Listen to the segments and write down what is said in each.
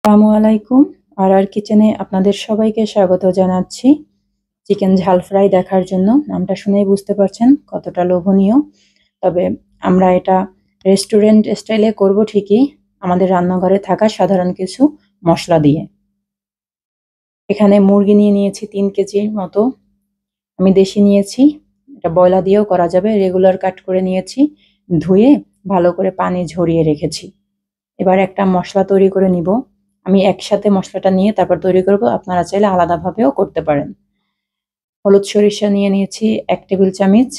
আসসালামু আলাইকুম। আর কিচেনে আপনাদের সবাইকে স্বাগত জানাচ্ছি চিকেন ঝাল ফ্রাই দেখার জন্য। নামটা শুনেই বুঝতে পারছেন কতটা লোভনীয়। তবে আমরা এটা রেস্টুরেন্ট স্টাইলে করব ঠিকই, আমাদের রান্নাঘরে থাকা সাধারণ কিছু মশলা দিয়ে। এখানে মুরগি নিয়ে নিয়েছি 3 কেজির মতো। আমি দেশি নিয়েছি, এটা বয়লা দিয়েও করা যাবে। রেগুলার কাট করে নিয়েছি, ধুয়ে ভালো করে পানি ঝরিয়ে রেখেছি। এবার একটা মশলা তৈরি করে নিব। আমি একসাথে মশলাটা নিয়ে তারপর তৈরি করব, আপনারা চাইলে আলাদাভাবেও করতে পারেন। হলুদ সরিষা নিয়ে নিয়েছি 1 টেবিল চামচ।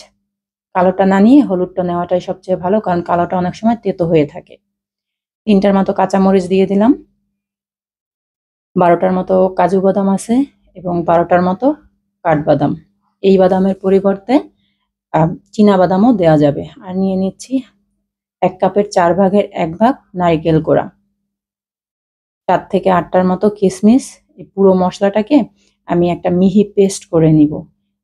কালোটা না নিয়ে হলুদটা নেওয়াটাই সবচেয়ে ভালো, কারণ কালোটা অনেক সময় তেতো হয়ে থাকে। 3টার মতো কাঁচামরিচ দিয়ে দিলাম। 12টার মতো কাজু বাদাম আছে এবং 12টার মতো কাঠবাদাম। এই বাদামের পরিবর্তে চীনা বাদামও দেওয়া যাবে। আর নিয়ে নিচ্ছি 1 কাপের 4 ভাগের 1 ভাগ নারকেল কোড়া, 7 থেকে 8টার মতো কিশমিশ। এই পুরো মশলাটাকে আমি একটা মিহি পেস্ট করে নিব।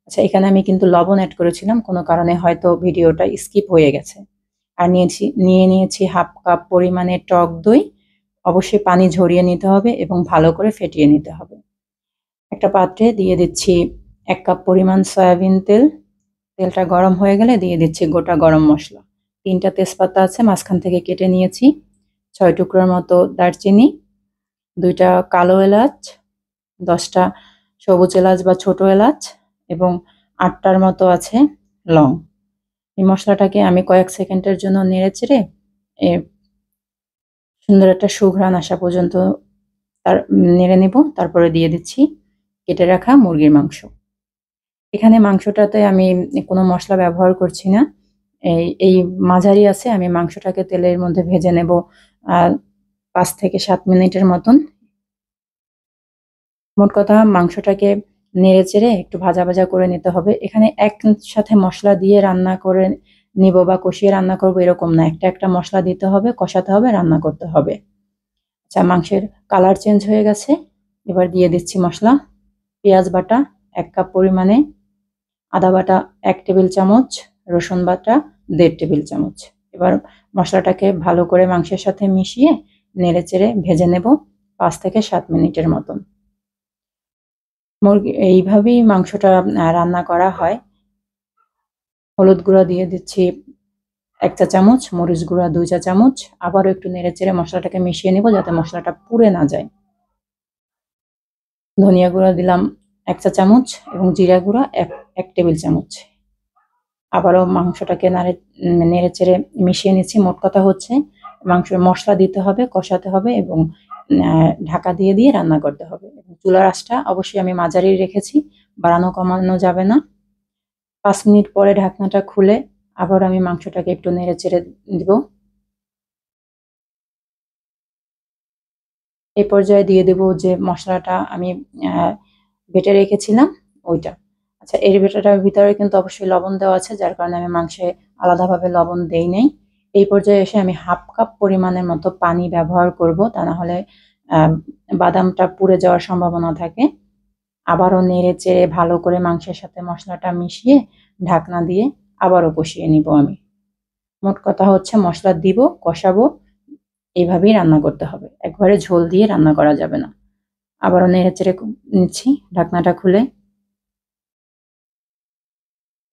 আচ্ছা, এখানে আমি কিন্তু লবণ অ্যাড করেছিলাম, কোনো কারণে হয়তো ভিডিওটা স্কিপ হয়ে গেছে। আর নিয়ে নিয়েছি 1/2 কাপ পরিমাণে টক দই। অবশ্যই পানি ঝরিয়ে নিতে হবে এবং ভালো করে ফেটিয়ে নিতে হবে। একটা পাত্রে দিয়ে দিচ্ছি 1 কাপ পরিমাণ সয়াবিন তেল। তেলটা গরম হয়ে গেলে দিয়ে দিচ্ছি গোটা গরম মশলা। 3টা তেজপাতা আছে, মাঝখান থেকে কেটে নিয়েছি। 6 টুকরোর মতো দারচিনি, 2টা কালো এলাচ, 10টা সবুজ এলাচ বা ছোট এলাচ এবং 8টার মতো আছে লং। এই মশলাটাকে আমি কয়েক সেকেন্ডের জন্য নেড়েচেড়ে সুন্দর একটা সুঘ্রাণ আসা পর্যন্ত নেড়ে নেব। তারপরে দিয়ে দিচ্ছি কেটে রাখা মুরগির মাংস। এখানে মাংসটাতে আমি কোনো মশলা ব্যবহার করছি না। এই মাঝারি আছে, আমি মাংসটাকে তেলের মধ্যে ভেজে নেব 5 থেকে 7 মিনিটের মতন। মোট কথা মাংসটাকে নেড়েচেড়ে একটু ভাজা ভাজা করে নিতে হবে। এখানে একসাথে মশলা দিয়ে রান্না করে নিব বা কষিয়ে রান্না করব এরকম না, একটা একটা মশলা দিতে হবে, কষাতে হবে, রান্না করতে হবে। আচ্ছা, মাংসের কালার চেঞ্জ হয়ে গেছে। এবার দিয়ে দিচ্ছি মশলা। পেঁয়াজ বাটা 1 কাপ পরিমাণে, আদা বাটা 1 টেবিল চামচ, রসুন বাটা 1.5 টেবিল চামচ। এবার মশলাটাকে ভালো করে মাংসের সাথে মিশিয়ে নেড়েচেড়ে ভেজে নেব 5 থেকে 7 মিনিটের মতন। এইভাবেই মাংসটা রান্না করা হয়। হলুদ গুঁড়া দিয়ে দিচ্ছি 1 চা চামচ, মরিচ গুঁড়া 2 চা চামচ। আবারও একটু নেড়েচেড়ে মশলাটাকে মিশিয়ে নেব যাতে মশলাটা পুড়ে না যায়। ধনিয়া গুঁড়া দিলাম 1 চা চামচ এবং জিরা গুঁড়া 1 টেবিল চামচ। আবারও মাংসটাকে নেড়েচেড়ে মিশিয়ে নিচ্ছি। মোট কথা হচ্ছে মাংসের মশলা দিতে হবে, কষাতে হবে এবং ঢাকা দিয়ে দিয়ে রান্না করতে হবে। চুলার আঁচটা অবশ্যই আমি মাঝারি রেখেছি, বাড়ানো কমানো যাবে না। 5 মিনিট পরে ঢাকনাটা খুলে আবার আমি মাংসটাকে একটু নেড়েচেড়ে দিব। এই পর্যায়ে দিয়ে দেব যে মশলাটা আমি বেটে রেখেছিলাম ওইটা। আচ্ছা, এর বেটাটার ভিতরে কিন্তু অবশ্যই লবণ দেওয়া আছে, যার কারণে আমি মাংসে আলাদাভাবে লবণ দেই নাই। এই পর্যায়ে এসে আমি 1/2 কাপ পরিমাণের মতো পানি ব্যবহার করব, তা না হলে বাদামটা পুড়ে যাওয়ার সম্ভাবনা থাকে। আবারও নেড়েচেড়ে ভালো করে মাংসের সাথে মশলাটা মিশিয়ে ঢাকনা দিয়ে আবারও কষিয়ে নিব আমি। মোট কথা হচ্ছে মশলা দিব, কষাবো, এইভাবেই রান্না করতে হবে। একবারে ঝোল দিয়ে রান্না করা যাবে না। আবারও নেড়েচেড়ে নিচ্ছি ঢাকনাটা খুলে।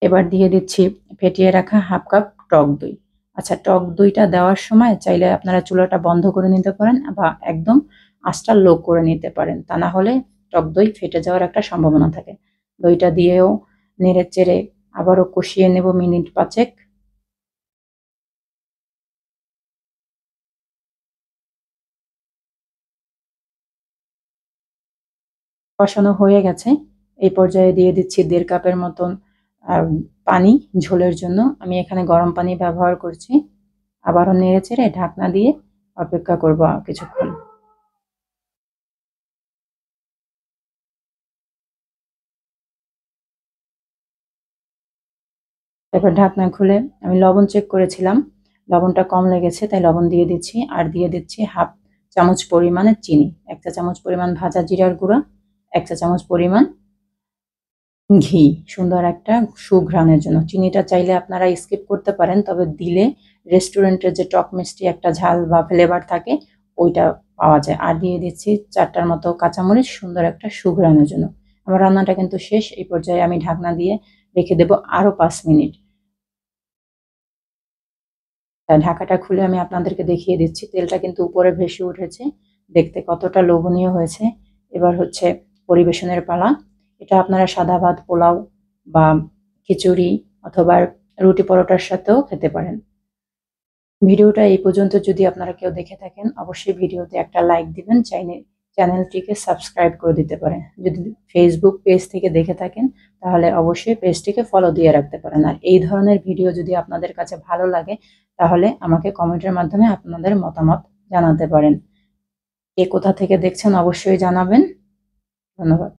এবার দিয়ে দিচ্ছি ফেটিয়ে রাখা 1/2 কাপ টক দই। আচ্ছা, টক দইটা দেওয়ার সময় চাইলে আপনারা চুলাটা বন্ধ করে নিতে পারেন বা একদম আঁচটা লো করে নিতে পারেন, তা না হলে টক দই ফেটে যাওয়ার একটা সম্ভাবনা থাকে। দইটা দিয়েও নেড়েচেড়ে আবারও কষিয়ে নেব মিনিট 5। কষানো হয়ে গেছে। এই পর্যায়ে দিয়ে দিচ্ছি 1.5 কাপের মতন পানি ঝোলের জন্য। আমি এখানে গরম পানি ব্যবহার করছি। আবারও নেড়েচেড়ে ঢাকনা দিয়ে অপেক্ষা করব কিছুক্ষণ। তারপর ঢাকনা খুলে আমি লবণ চেক করেছিলাম, লবণটা কম লেগেছে তাই লবণ দিয়ে দিচ্ছি। আর দিয়ে দিচ্ছি 1/2 চামচ পরিমাণে চিনি, 1 চা চামচ পরিমাণ ভাজা জিরার গুঁড়া, 1 চা চামচ পরিমাণ ঘি, সুন্দর একটা সুঘ্রাণের জন্য। চিনিটা চাইলে আপনারা স্কিপ করতে পারেন, তবে দিলে রেস্টুরেন্টের যে টক মিষ্টি একটা ঝাল বা ফ্লেভার থাকে ওইটা পাওয়া যায়। আর দিয়ে দিচ্ছি 4টার মতো কাঁচামরিচ সুন্দর একটা সুঘ্রাণের জন্য। আমার রান্নাটা কিন্তু শেষ। এই পর্যায়ে আমি ঢাকনা দিয়ে রেখে দেব আরো 5 মিনিট। ঢাকাটা খুলে আমি আপনাদেরকে দেখিয়ে দিচ্ছি। তেলটা কিন্তু উপরে ভেসে উঠেছে। দেখতে কতটা লোভনীয় হয়েছে। এবার হচ্ছে পরিবেশনের পালা। এটা আপনারা সাদা ভাত, পোলাও বা খিচুড়ি অথবা রুটি পরোটার সাথেও খেতে পারেন। ভিডিওটা এই পর্যন্ত যদি আপনারা কেউ দেখে থাকেন অবশ্যই ভিডিওতে একটা লাইক দিবেন, চাইলে চ্যানেলটিকে সাবস্ক্রাইব করে দিতে পারেন। যদি ফেসবুক পেজ থেকে দেখে থাকেন তাহলে অবশ্যই পেজটিকে ফলো দিয়ে রাখতে পারেন। আর এই ধরনের ভিডিও যদি আপনাদের কাছে ভালো লাগে তাহলে আমাকে কমেন্টের মাধ্যমে আপনাদের মতামত জানাতে পারেন। কে কোথা থেকে দেখছেন অবশ্যই জানাবেন। ধন্যবাদ।